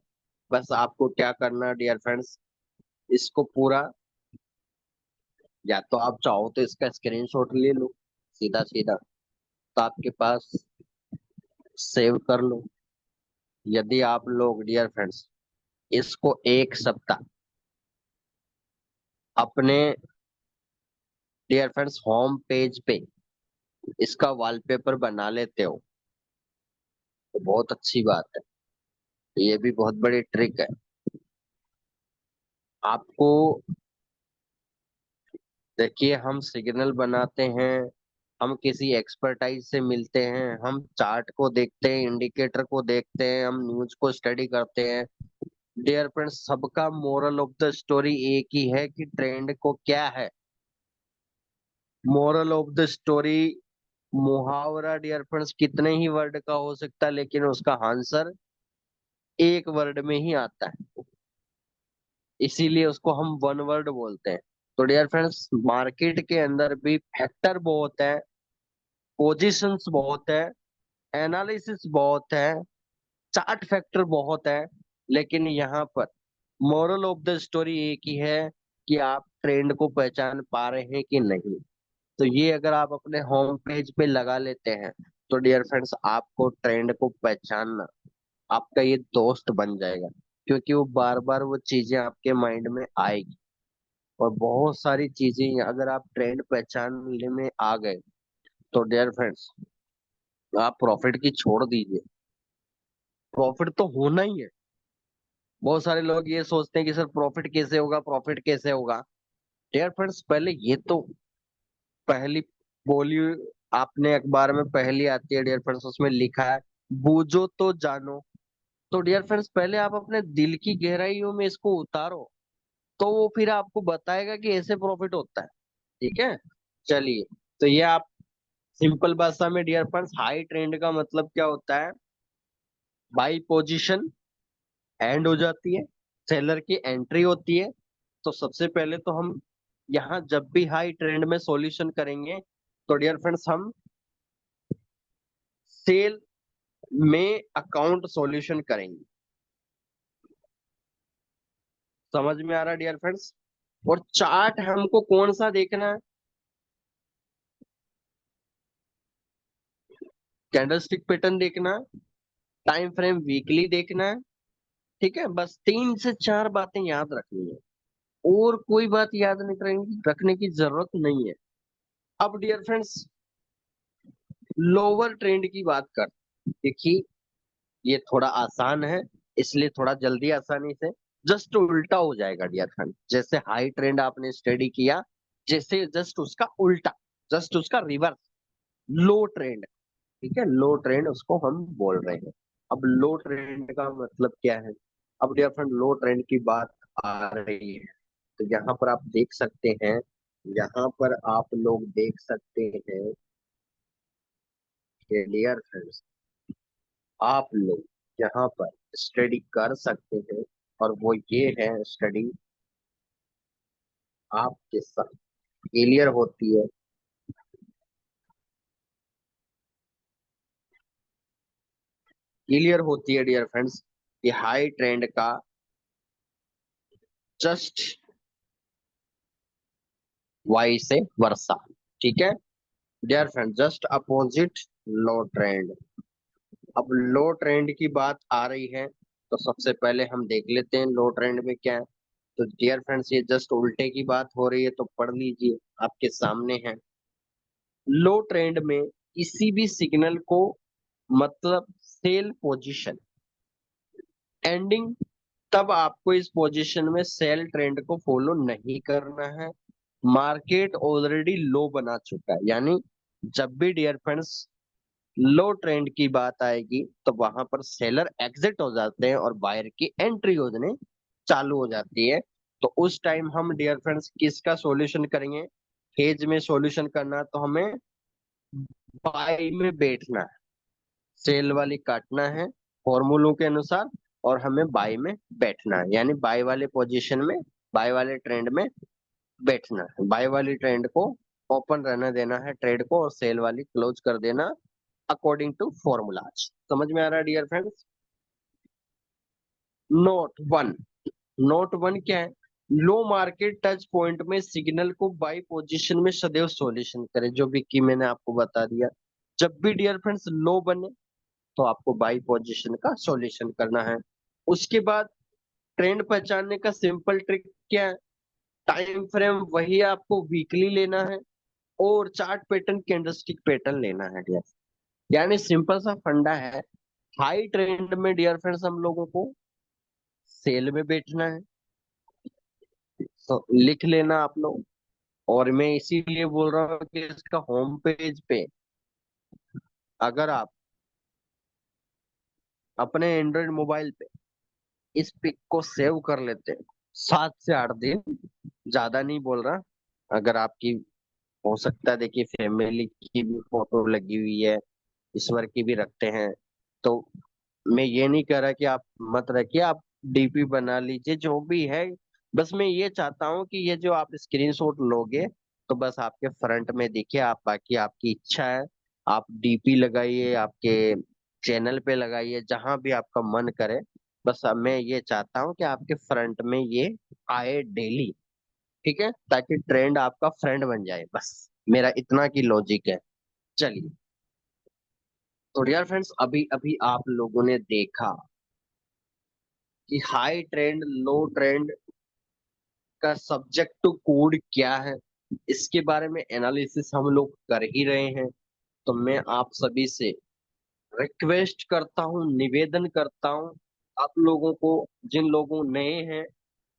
बस आपको क्या करना डियर फ्रेंड्स, इसको पूरा, या तो आप चाहो तो इसका स्क्रीनशॉट ले लो सीधा सीधा, तो आपके पास सेव कर लो। यदि आप लोग डियर फ्रेंड्स इसको एक सप्ताह अपने डियर फ्रेंड्स होम पेज पे इसका वॉलपेपर बना लेते हो तो बहुत अच्छी बात है। ये भी बहुत बड़ी ट्रिक है। आपको देखिए, हम सिग्नल बनाते हैं, हम किसी एक्सपर्टाइज से मिलते हैं, हम चार्ट को देखते हैं, इंडिकेटर को देखते हैं, हम न्यूज को स्टडी करते हैं। डियर फ्रेंड्स सबका मोरल ऑफ द स्टोरी एक ही है कि ट्रेंड को क्या है। मोरल ऑफ द स्टोरी, मुहावरा डियर फ्रेंड्स कितने ही वर्ड का हो सकता है, लेकिन उसका आंसर एक वर्ड में ही आता है, इसीलिए उसको हम वन वर्ड बोलते हैं। तो डियर फ्रेंड्स मार्केट के अंदर भी फैक्टर बहुत है, पोजीशंस बहुत है, एनालिसिस बहुत है, चार्ट फैक्टर बहुत है, लेकिन यहाँ पर मोरल ऑफ द स्टोरी एक ही है कि आप ट्रेंड को पहचान पा रहे हैं कि नहीं। तो ये अगर आप अपने होम पेज पे लगा लेते हैं तो डियर फ्रेंड्स, आपको ट्रेंड को पहचानना आपका ये दोस्त बन जाएगा, क्योंकि वो बार बार वो चीजें आपके माइंड में आएगी। और बहुत सारी चीजें अगर आप ट्रेंड पहचानने में आ गए, तो डियर फ्रेंड्स, आप प्रॉफिट की छोड़ दीजिए, प्रॉफिट तो होना ही है। बहुत सारे लोग ये सोचते हैं कि सर प्रॉफिट कैसे होगा, प्रॉफिट कैसे होगा। डियर फ्रेंड्स, पहले ये तो पहली बोली आपने अखबार में पहली आती है डियर फ्रेंड्स, उसमें लिखा है बूझो तो जानो। तो डियर फ्रेंड्स, पहले आप अपने दिल की गहराइयों में इसको उतारो, तो वो फिर आपको बताएगा कि ऐसे प्रॉफिट होता है। ठीक है, चलिए। तो ये आप सिंपल भाषा में डियर फ्रेंड्स, हाई ट्रेंड का मतलब क्या होता है? बाई पोजीशन एंड हो जाती है, सेलर की एंट्री होती है। तो सबसे पहले तो हम यहाँ जब भी हाई ट्रेंड में सॉल्यूशन करेंगे, तो डियर फ्रेंड्स हम सेल में अकाउंट सॉल्यूशन करेंगे। समझ में आ रहा है डियर फ्रेंड्स? और चार्ट हमको कौन सा देखना है? कैंडलस्टिक पैटर्न देखना है, टाइम फ्रेम वीकली देखना है। ठीक है, बस 3 से 4 बातें याद रखनी है, और कोई बात याद नहीं रखने की जरूरत नहीं है। अब डियर फ्रेंड्स, लोअर ट्रेंड की बात कर। देखिए, ये थोड़ा आसान है, इसलिए थोड़ा जल्दी आसानी से जस्ट उल्टा हो जाएगा डियर फ्रेंड। जैसे हाई ट्रेंड आपने स्टडी किया, जैसे जस्ट उसका उल्टा, जस्ट उसका रिवर्स, लो ट्रेंड। ठीक है, लो ट्रेंड उसको हम बोल रहे हैं। अब लो ट्रेंड का मतलब क्या है? अब डियर फ्रेंड, लो ट्रेंड की बात आ रही है, तो यहाँ पर आप देख सकते हैं, यहाँ पर आप लोग देख सकते हैं कि डियर फ्रेंड्स, आप लोग यहाँ पर स्टडी कर सकते हैं, और वो ये है स्टडी आपके साथ क्लियर होती है। क्लियर होती है डियर फ्रेंड्स, कि हाई ट्रेंड का जस्ट वाई से वर्षा। ठीक है डियर फ्रेंड, जस्ट अपोजिट लो ट्रेंड। अब लो ट्रेंड की बात आ रही है, तो सबसे पहले हम देख लेते हैं लो ट्रेंड में क्या है। तो डियर फ्रेंड्स, ये जस्ट उल्टे की बात हो रही है, तो पढ़ लीजिए, आपके सामने है। लो ट्रेंड में किसी भी सिग्नल को, मतलब सेल पोजीशन एंडिंग, तब आपको इस पोजीशन में सेल ट्रेंड को फॉलो नहीं करना है। मार्केट ऑलरेडी लो बना चुका है, यानी जब भी डियर फ्रेंड्स लो ट्रेंड की बात आएगी, तो वहां पर सेलर एग्जिट हो जाते हैं और बायर की एंट्री होने चालू हो जाती है। तो उस टाइम हम डियर फ्रेंड्स किसका सॉल्यूशन करेंगे? हेज में सॉल्यूशन करना है, तो हमें बाई में बैठना है, सेल वाली काटना है फॉर्मूलों के अनुसार, और हमें बाई में बैठना है, यानी बाई वाले पोजीशन में, बाई वाले ट्रेंड में बैठना है। बाई वाली ट्रेंड को ओपन रहने देना है ट्रेड को, और सेल वाली क्लोज कर देना अकॉर्डिंग टू फॉर्मूलाज। समझ में आ रहा है डियर फ्रेंड्स? नोट 1। नोट 1 क्या है? लो मार्केट टच पॉइंट में सिग्नल को बाई पोजीशन में सदैव सॉल्यूशन करें, जो भी की मैंने आपको बता दिया। जब भी डियर फ्रेंड्स लो बने, तो आपको बाई पोजीशन का सॉल्यूशन करना है। उसके बाद ट्रेंड पहचानने का सिंपल ट्रिक क्या है? टाइम फ्रेम वही आपको वीकली लेना है, और चार्ट पैटर्न कैंडलस्टिक पैटर्न लेना है डियर। यानी सिंपल सा फंडा है। हाई ट्रेंड में डियर फ्रेंड्स हम लोगों को सेल में बैठना है, तो लिख लेना आप लोग। और मैं इसीलिए बोल रहा हूँ कि इसका होम पेज पे, अगर आप अपने एंड्रॉइड मोबाइल पे इस पिक को सेव कर लेते हैं, 7 से 8 दिन, ज्यादा नहीं बोल रहा, अगर आपकी हो सकता है, देखिए फैमिली की भी फोटो लगी हुई है, ईश्वर की भी रखते हैं, तो मैं ये नहीं कह रहा कि आप मत रखिए, आप डीपी बना लीजिए जो भी है। बस मैं ये चाहता हूँ कि ये जो आप स्क्रीनशॉट लोगे, तो बस आपके फ्रंट में दिखे, आप बाकी आपकी इच्छा है, आप डीपी लगाइए, आपके चैनल पे लगाइए, जहां भी आपका मन करे। बस अब मैं ये चाहता हूँ कि आपके फ्रंट में ये आए डेली। ठीक है, ताकि ट्रेंड आपका फ्रेंड बन जाए, बस मेरा इतना की लॉजिक है। चलिए। तो डियर फ्रेंड्स, अभी अभी आप लोगों ने देखा कि हाई ट्रेंड लो ट्रेंड का सब्जेक्ट टू कोड क्या है, इसके बारे में एनालिसिस हम लोग कर ही रहे हैं। तो मैं आप सभी से रिक्वेस्ट करता हूँ, निवेदन करता हूँ, आप लोगों को, जिन लोगों नए हैं,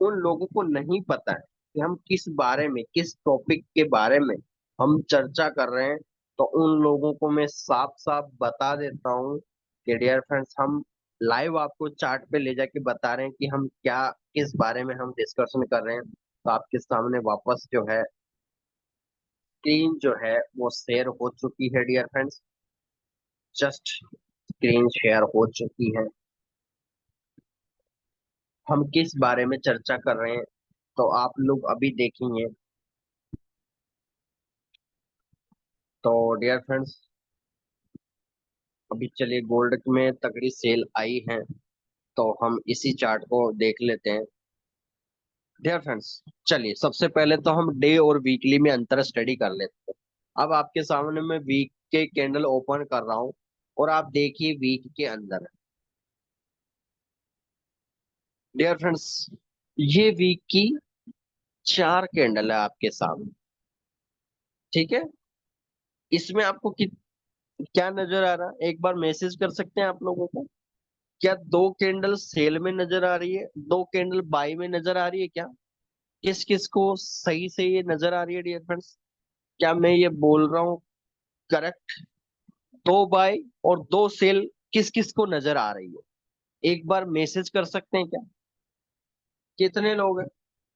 उन लोगों को नहीं पता है कि हम किस बारे में, किस टॉपिक के बारे में हम चर्चा कर रहे हैं, तो उन लोगों को मैं साफ साफ बता देता हूँ कि डियर फ्रेंड्स, हम लाइव आपको चार्ट पे ले जाके बता रहे हैं कि हम क्या, किस बारे में हम डिस्कशन कर रहे हैं। तो आपके सामने वापस जो है स्क्रीन जो है वो शेयर हो चुकी है dear friends. Just screen share हो चुकी है। हम किस बारे में चर्चा कर रहे हैं तो आप लोग अभी देखेंगे। तो डियर फ्रेंड्स, अभी चलिए, गोल्ड में तगड़ी सेल आई है, तो हम इसी चार्ट को देख लेते हैं। डियर फ्रेंड्स, चलिए सबसे पहले तो हम डे और वीकली में अंतर स्टडी कर लेते हैं। अब आपके सामने मैं वीक के कैंडल ओपन कर रहा हूं, और आप देखिए वीक के अंदर, डियर फ्रेंड्स, ये वीक की 4 कैंडल है आपके सामने। ठीक है, इसमें आपको क्या नजर आ रहा है, एक बार मैसेज कर सकते हैं आप लोगों को? क्या 2 कैंडल सेल में नजर आ रही है, 2 कैंडल बाई में नजर आ रही है क्या? किस किस को सही से ये नजर आ रही है डियर फ्रेंड्स? क्या मैं ये बोल रहा हूँ करेक्ट? 2 बाई और 2 सेल किस किस को नजर आ रही है, एक बार मैसेज कर सकते हैं क्या? कितने लोग हैं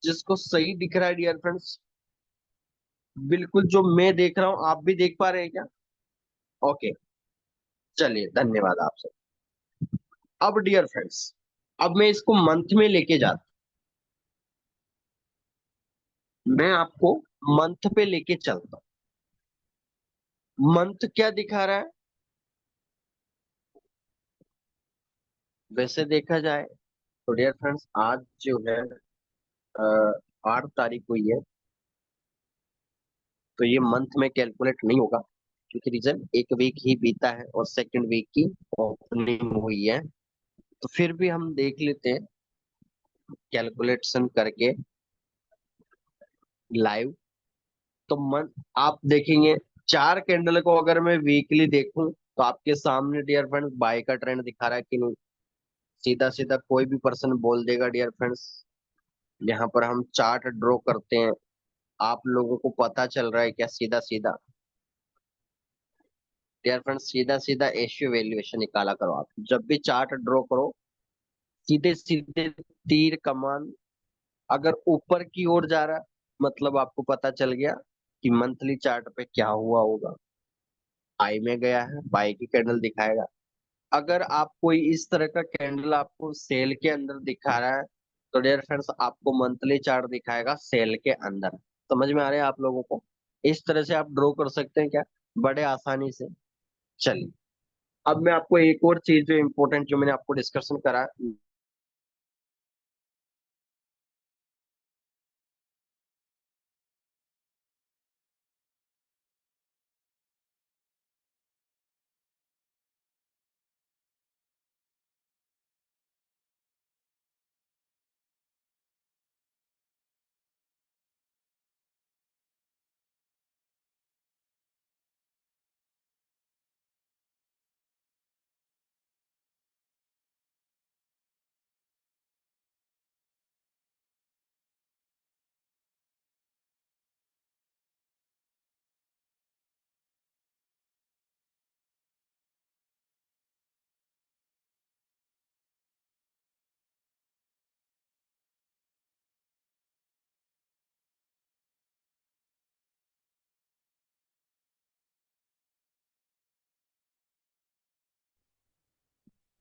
जिसको सही दिख रहा है डियर फ्रेंड्स? बिल्कुल, जो मैं देख रहा हूँ आप भी देख पा रहे हैं क्या? ओके, चलिए, धन्यवाद आपसे। अब डियर फ्रेंड्स, अब मैं इसको मंथ में लेके जाता मैं आपको मंथ पे लेके चलता हूँ। मंथ क्या दिखा रहा है? वैसे देखा जाए तो डियर फ्रेंड्स, आज जो है 8 तारीख हुई है, तो ये मंथ में कैलकुलेट नहीं होगा, क्योंकि रीजन, एक वीक ही बीता है और सेकंड वीक की ओपनिंग हुई है। तो फिर भी हम देख लेते हैं कैलकुलेशन करके लाइव। तो मंथ आप देखेंगे, 4 कैंडल को अगर मैं वीकली देखूं तो आपके सामने डियर फ्रेंड्स बाय का ट्रेंड दिखा रहा है कि नहीं? सीधा सीधा कोई भी पर्सन बोल देगा डियर फ्रेंड्स। यहाँ पर हम चार्ट ड्रॉ करते हैं, आप लोगों को पता चल रहा है क्या? सीधा सीधा डियर फ्रेंड्स, सीधा सीधा एशियो वैल्यूएशन निकाला करो। आप जब भी चार्ट ड्रॉ करो, सीधे सीधे तीर कमान अगर ऊपर की ओर जा रहा है, मतलब आपको पता चल गया कि मंथली चार्ट पे क्या हुआ होगा। आई में गया है, बाई की कैंडल दिखाएगा। अगर आप कोई इस तरह का कैंडल आपको सेल के अंदर दिखा रहा है, तो डियर फ्रेंड्स आपको मंथली चार्ट दिखाएगा सेल के अंदर। समझ में आ रहा है आप लोगों को? इस तरह से आप ड्रॉ कर सकते हैं क्या, बड़े आसानी से। चलिए, अब मैं आपको एक और चीज जो इम्पोर्टेंट, जो मैंने आपको डिस्कशन करा,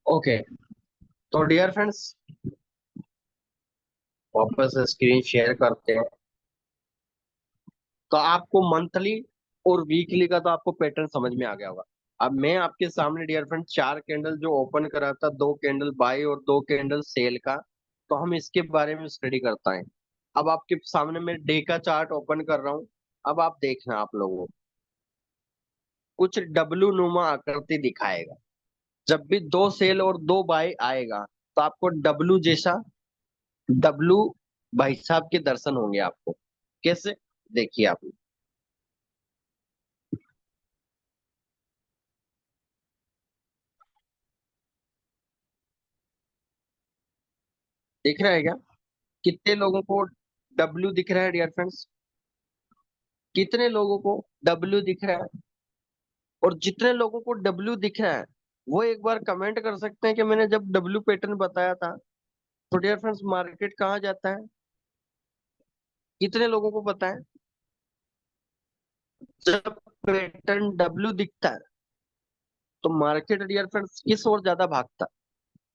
ओके। तो डियर फ्रेंड्स, वापस स्क्रीन शेयर करते हैं। तो आपको मंथली और वीकली का तो आपको पैटर्न समझ में आ गया होगा। अब मैं आपके सामने डियर फ्रेंड 4 कैंडल जो ओपन करा था, 2 कैंडल बाई और 2 कैंडल सेल का, तो हम इसके बारे में स्टडी करता है। अब आपके सामने मैं डे का चार्ट ओपन कर रहा हूँ। अब आप देखना आप लोगों को, कुछ डब्लू नुमा आकृति दिखाएगा। जब भी दो सेल और दो बाय आएगा तो आपको डब्लू जैसा, डब्लू भाई साहब के दर्शन होंगे आपको। कैसे? देखिए आप, दिख रहा है क्या? कितने लोगों को डब्लू दिख रहा है डियर फ्रेंड्स? कितने लोगों को डब्लू दिख रहा है? और जितने लोगों को डब्लू दिख रहा है वो एक बार कमेंट कर सकते हैं कि मैंने जब डब्लू पैटर्न बताया था तो डियर फ्रेंड्स मार्केट कहाँ जाता है? कितने लोगों को पता है? जब पैटर्न डब्लू दिखता है तो मार्केट डियर फ्रेंड्स किस ओर ज्यादा भागता है?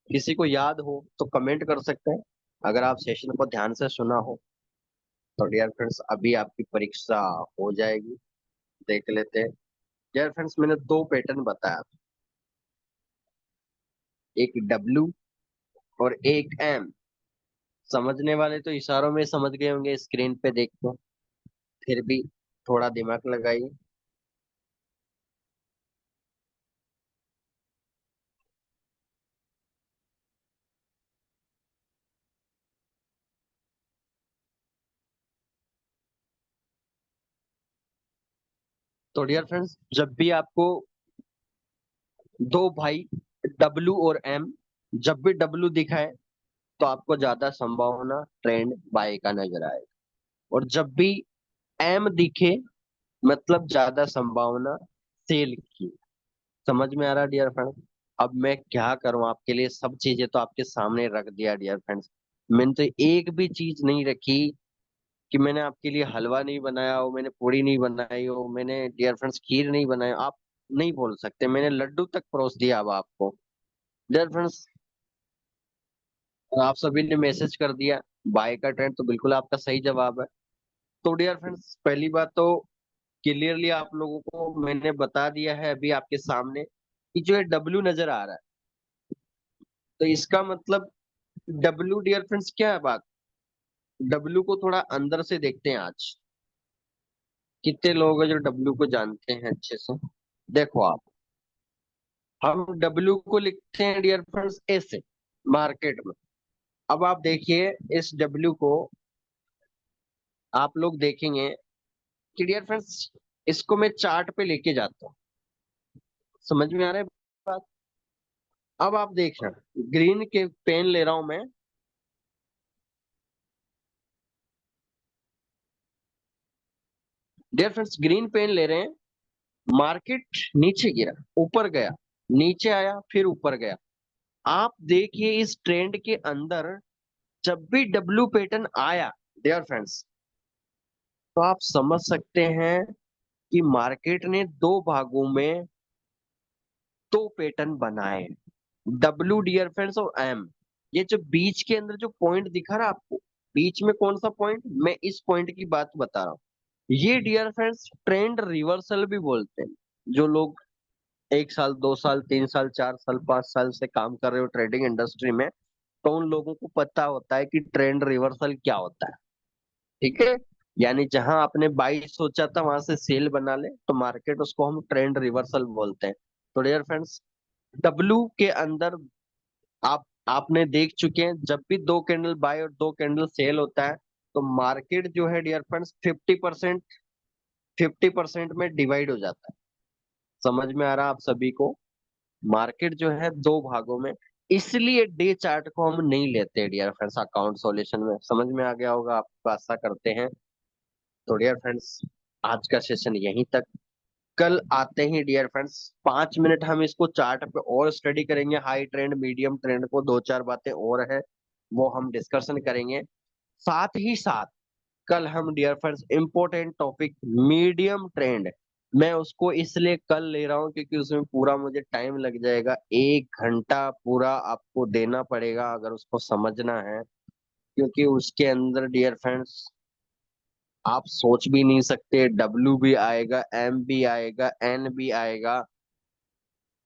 किसी को याद हो तो कमेंट कर सकते हैं। अगर आप सेशन को ध्यान से सुना हो तो डियर फ्रेंड्स अभी आपकी परीक्षा हो जाएगी। देख लेते हैं। डियर फ्रेंड्स मैंने दो पैटर्न बताया था, एक डब्लू और एक एम। समझने वाले तो इशारों में समझ गए होंगे, स्क्रीन पे देख के। फिर भी थोड़ा दिमाग लगाइए। तो डियर फ्रेंड्स जब भी आपको दो भाई डब्लू और एम, जब भी डब्लू दिखाए तो आपको ज्यादा संभावना ट्रेंड बाय का नजर आए। और जब भी एम दिखे मतलब ज्यादा संभावना सेल की। समझ में आ रहा डियर फ्रेंड्स? अब मैं क्या करूं आपके लिए, सब चीजें तो आपके सामने रख दिया डियर फ्रेंड्स। मैंने तो एक भी चीज नहीं रखी कि मैंने आपके लिए हलवा नहीं बनाया हो, मैंने पूड़ी नहीं बनाई हो, मैंने डियर फ्रेंड्स खीर नहीं बनाई। आप नहीं बोल सकते मैंने लड्डू तक परोस दिया अब आपको डियर फ्रेंड्स। आप सभी ने मैसेज कर दिया बाय का ट्रेंड, तो बिल्कुल आपका सही जवाब है। तो डियर फ्रेंड्स पहली बात तो क्लियरली आप लोगों को मैंने बता दिया है अभी आपके सामने कि जो ये डब्ल्यू नजर आ रहा है तो इसका मतलब डब्ल्यू डियर फ्रेंड्स क्या है बात। डब्ल्यू को थोड़ा अंदर से देखते हैं आज। कितने लोग हैं जो डब्ल्यू को जानते हैं अच्छे से? देखो आप, हम डब्ल्यू को लिखते हैं डियर फ्रेंड्स ऐसे मार्केट में। अब आप देखिए इस डब्ल्यू को, आप लोग देखेंगे कि डियर फ्रेंड्स इसको मैं चार्ट पे लेके जाता हूँ। समझ में आ रहा है बात? अब आप देखना, ग्रीन के पेन ले रहा हूं मैं। डियर फ्रेंड्स ग्रीन पेन ले रहे हैं। मार्केट नीचे गिरा, ऊपर गया, नीचे आया, फिर ऊपर गया। आप देखिए इस ट्रेंड के अंदर जब भी डब्ल्यू पैटर्न आया डियर फ्रेंड्स तो आप समझ सकते हैं कि मार्केट ने दो भागों में दो पैटर्न बनाए, डब्ल्यू डियर फ्रेंड्स और एम। ये जो बीच के अंदर जो पॉइंट दिखा रहा आपको, बीच में कौन सा पॉइंट, मैं इस पॉइंट की बात बता रहा हूँ। ये डियर फ्रेंड्स ट्रेंड रिवर्सल भी बोलते हैं। जो लोग 1 साल 2 साल 3 साल 4 साल 5 साल से काम कर रहे हो ट्रेडिंग इंडस्ट्री में तो उन लोगों को पता होता है कि ट्रेंड रिवर्सल क्या होता है। ठीक है? यानी जहां आपने बाई सोचा था वहां से सेल बना ले तो मार्केट उसको हम ट्रेंड रिवर्सल बोलते हैं। तो डियर फ्रेंड्स डब्ल्यू के अंदर आप आपने देख चुके हैं जब भी दो कैंडल बाय और दो कैंडल सेल होता है तो मार्केट जो है डियर फ्रेंड्स 50% में डिवाइड हो जाता है। समझ में आ रहा है आप सभी को? मार्केट जो है दो भागों में, इसलिए डे चार्ट को हम नहीं लेते डियर फ्रेंड्स अकाउंट सॉल्यूशन में। समझ में आ गया होगा आपको, आशा करते हैं। तो डियर फ्रेंड्स आज का सेशन यहीं तक। कल आते ही डियर फ्रेंड्स 5 मिनट हम इसको चार्ट पे और स्टडी करेंगे, हाई ट्रेंड मीडियम ट्रेंड को दो चार बातें और है वो हम डिस्कशन करेंगे। साथ ही साथ कल हम dear friends important topic medium trend, मैं उसको इसलिए कल ले रहा हूँ क्योंकि उसमें पूरा मुझे टाइम लग जाएगा, 1 घंटा पूरा आपको देना पड़ेगा अगर उसको समझना है। क्योंकि उसके अंदर डियर फ्रेंड्स आप सोच भी नहीं सकते, डब्ल्यू भी आएगा, एम भी आएगा, एन भी आएगा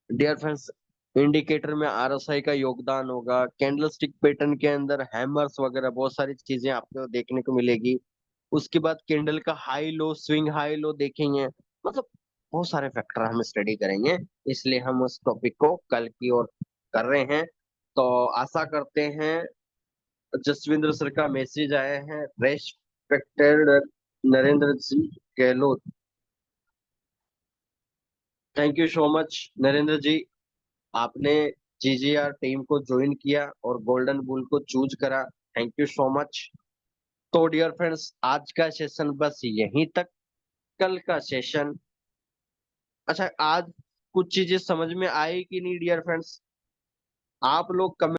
डियर फ्रेंड्स। इंडिकेटर में आरएसआई का योगदान होगा, कैंडलस्टिक पैटर्न के अंदर हैमर्स वगैरह बहुत सारी चीजें आपको देखने को मिलेगी। उसके बाद कैंडल का high low, swing high low देखेंगे। मतलब बहुत सारे फैक्टर हम स्टडी करेंगे, इसलिए हम उस टॉपिक को कल की ओर कर रहे हैं। तो आशा करते हैं, जसविंद्र सर का मैसेज आए हैं, respected Narendra ji Gehlot. Thank you so much Narendra ji, आपने जीजीआर टीम को ज्वाइन किया और गोल्डन बुल को चूज करा। Thank you so much. तो डियर फ्रेंड्स, आज का सेशन बस यहीं तक। कल का सेशन, अच्छा आज कुछ चीजें समझ में आई कि नहीं डियर फ्रेंड्स? आप लोग कमेंट